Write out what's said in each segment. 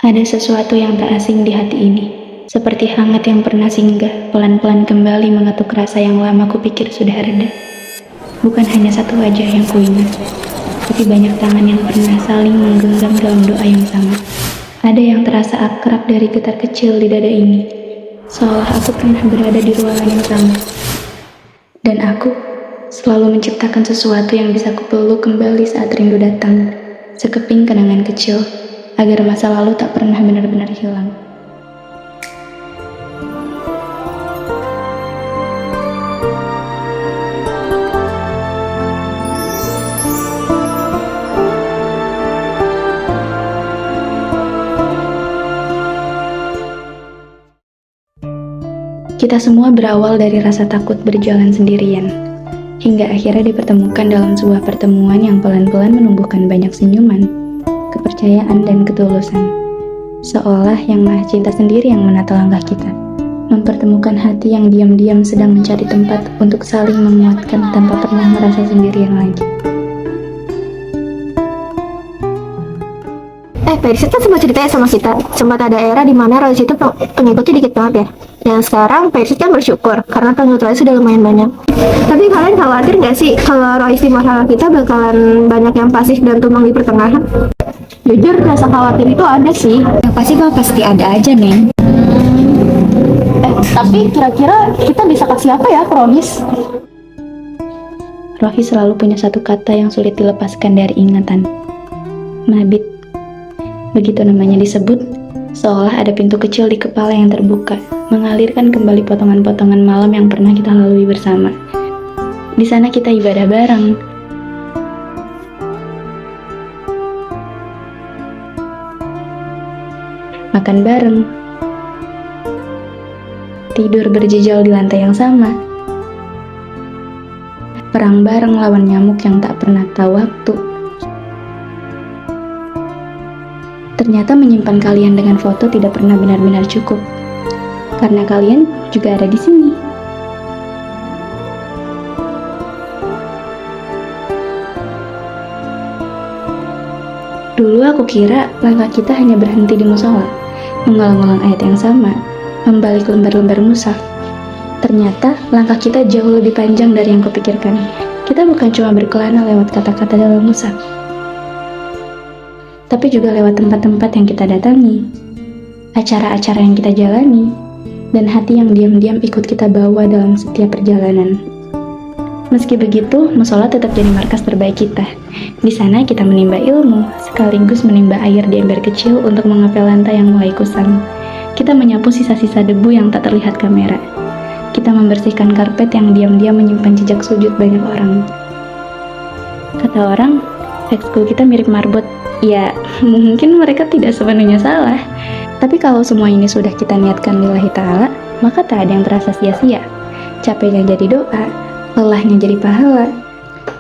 Ada sesuatu yang tak asing di hati ini, seperti hangat yang pernah singgah, pelan-pelan kembali mengetuk rasa yang lama kupikir sudah reda. Bukan hanya satu wajah yang kuingat, tapi banyak tangan yang pernah saling menggenggam dalam doa yang sama. Ada yang terasa akrab dari getar kecil di dada ini, seolah aku pernah berada di ruangan yang sama. Dan aku selalu menciptakan sesuatu yang bisa kupeluk kembali saat rindu datang, sekeping kenangan kecil, agar masa lalu tak pernah benar-benar hilang. Kita semua berawal dari rasa takut berjalan sendirian, hingga akhirnya dipertemukan dalam sebuah pertemuan yang pelan-pelan menumbuhkan banyak senyuman, kepercayaan, dan ketulusan. Seolah yang Maha Cinta sendiri yang menata langkah kita, mempertemukan hati yang diam-diam sedang mencari tempat untuk saling menguatkan tanpa pernah merasa sendirian lagi. Persis kan sempat ceritanya sama kita. Sempat ada era di mana Royce itu pengikutnya dikit banget ya. Dan sekarang Persis kan bersyukur karena pengikut Royce sudah lumayan banyak. Tapi kalian khawatir nggak sih kalau Royce di masalah kita bakalan banyak yang pasif dan tumbang di pertengahan? Jujur rasa khawatir itu ada sih. Yang pasti ada aja, Neng. Tapi kira-kira kita bisa kasih apa ya ke Royce? Rohis selalu punya satu kata yang sulit dilepaskan dari ingatan. Mabit. Begitu namanya disebut, seolah ada pintu kecil di kepala yang terbuka, mengalirkan kembali potongan-potongan malam yang pernah kita lalui bersama. Di sana kita ibadah bareng, makan bareng, tidur berjejal di lantai yang sama, perang bareng lawan nyamuk yang tak pernah tahu waktu. Ternyata menyimpan kalian dengan foto tidak pernah benar-benar cukup, karena kalian juga ada di sini. Dulu aku kira langkah kita hanya berhenti di musola, mengulang-ulang ayat yang sama, membalik lembar-lembar mushaf. Ternyata langkah kita jauh lebih panjang dari yang kupikirkan. Kita bukan cuma berkelana lewat kata-kata dalam mushaf, tapi juga lewat tempat-tempat yang kita datangi, acara-acara yang kita jalani, dan hati yang diam-diam ikut kita bawa dalam setiap perjalanan. Meski begitu, musola tetap jadi markas terbaik kita. Di sana kita menimba ilmu, sekaligus menimba air di ember kecil untuk mengepel lantai yang mulai kusam. Kita menyapu sisa-sisa debu yang tak terlihat kamera. Kita membersihkan karpet yang diam-diam menyimpan jejak sujud banyak orang. Kata orang, ekskul kita mirip marbot. Ya, mungkin mereka tidak sepenuhnya salah. Tapi kalau semua ini sudah kita niatkan lillahi ta'ala, maka tak ada yang terasa sia-sia. Capeknya jadi doa, lelahnya jadi pahala,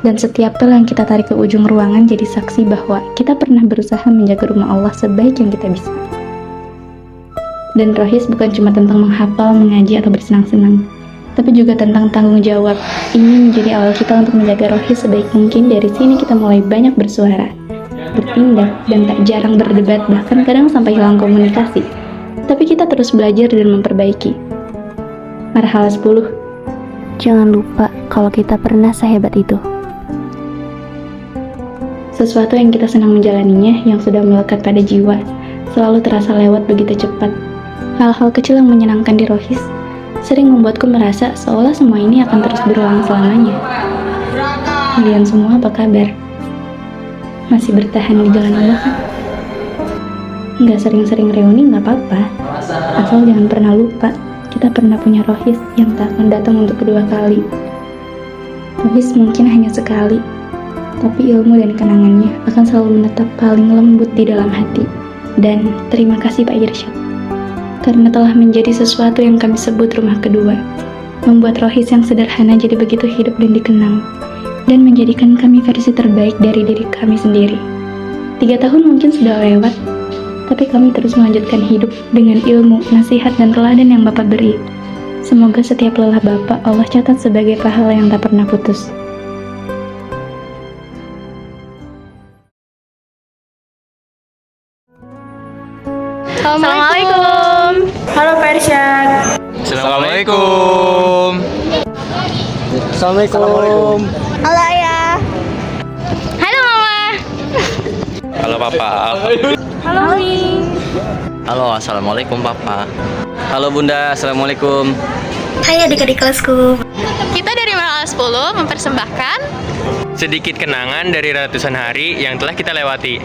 dan setiap pel yang kita tarik ke ujung ruangan jadi saksi bahwa kita pernah berusaha menjaga rumah Allah sebaik yang kita bisa. Dan Rohis bukan cuma tentang menghafal, mengaji, atau bersenang-senang, tapi juga tentang tanggung jawab. Ini menjadi awal kita untuk menjaga Rohis sebaik mungkin. Dari sini kita mulai banyak bersuara, bertindak, dan tak jarang berdebat, bahkan kadang sampai hilang komunikasi. Tapi kita terus belajar dan memperbaiki. Marhala 10. Jangan lupa kalau kita pernah sehebat itu. Sesuatu yang kita senang menjalaninya, yang sudah melekat pada jiwa, selalu terasa lewat begitu cepat. Hal-hal kecil yang menyenangkan di Rohis sering membuatku merasa seolah semua ini akan terus berulang selamanya. Kalian semua apa kabar? Masih bertahan di jalan Allah kan? Nggak sering-sering reuni nggak apa-apa, asal jangan pernah lupa kita pernah punya Rohis yang tak akan datang untuk kedua kali. Rohis mungkin hanya sekali, tapi ilmu dan kenangannya akan selalu menetap paling lembut di dalam hati. Dan terima kasih Pak Irsyad, karena telah menjadi sesuatu yang kami sebut rumah kedua, membuat Rohis yang sederhana jadi begitu hidup dan dikenang, dan menjadikan kami versi terbaik dari diri kami sendiri. 3 tahun mungkin sudah lewat, tapi kami terus melanjutkan hidup dengan ilmu, nasihat, dan teladan yang Bapak beri. Semoga setiap lelah Bapak Allah catat sebagai pahala yang tak pernah putus. Assalamualaikum. Halo Pak Irsyad. Assalamualaikum. Assalamualaikum. Halo ayah. Halo Mama. Halo Papa. Halo Mi. Halo, assalamualaikum Papa. Halo Bunda, assalamualaikum. Hai adik-adik kelasku. Kita dari Marhala 10 mempersembahkan Sedikit kenangan dari ratusan hari yang telah kita lewati.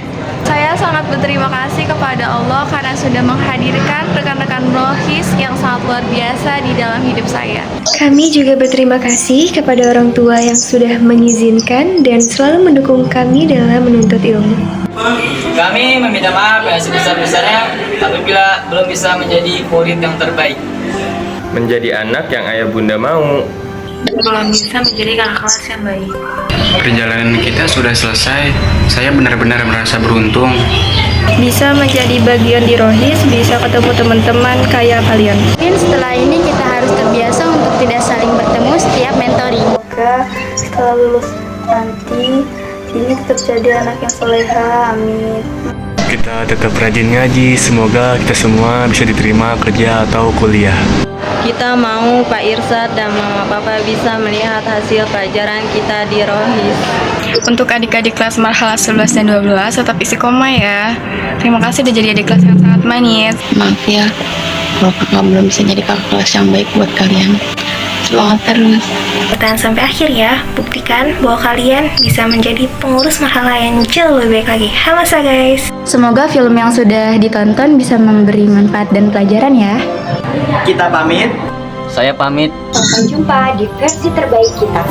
Saya sangat berterima kasih kepada Allah karena sudah menghadirkan rekan-rekan rohis yang sangat luar biasa di dalam hidup saya. Kami juga berterima kasih kepada orang tua yang sudah mengizinkan dan selalu mendukung kami dalam menuntut ilmu. Kami meminta maaf yang sebesar-besarnya apabila belum bisa menjadi murid yang terbaik. Menjadi anak yang ayah bunda mau. Belum bisa menjadi kakak kelas yang baik. Perjalanan kita sudah selesai. Saya benar-benar merasa beruntung. Bisa menjadi bagian di rohis, bisa ketemu teman-teman kayak kalian. Mungkin setelah ini kita harus terbiasa untuk tidak saling bertemu setiap mentoring. Semoga setelah lulus nanti ini tetap jadi anak yang soleha, amin. Kita tetap rajin ngaji. Semoga kita semua bisa diterima kerja atau kuliah. Kita mau Pak Irsyad dan Mama Papa bisa melihat hasil pelajaran kita di Rohis. Untuk adik-adik kelas marhala 11 dan 12 tetap istiqomah ya. Terima kasih udah jadi adik kelas yang sangat manis. Maaf ya, kalau kakak belum bisa jadi kakak kelas yang baik buat kalian. Semangat terus. Bertahan sampai akhir ya, buktikan bahwa kalian bisa menjadi pengurus marhala yang jauh lebih baik lagi. Hamasa guys. Semoga film yang sudah ditonton bisa memberi manfaat dan pelajaran ya. Kita pamit. Saya pamit. Sampai jumpa di versi terbaik kita.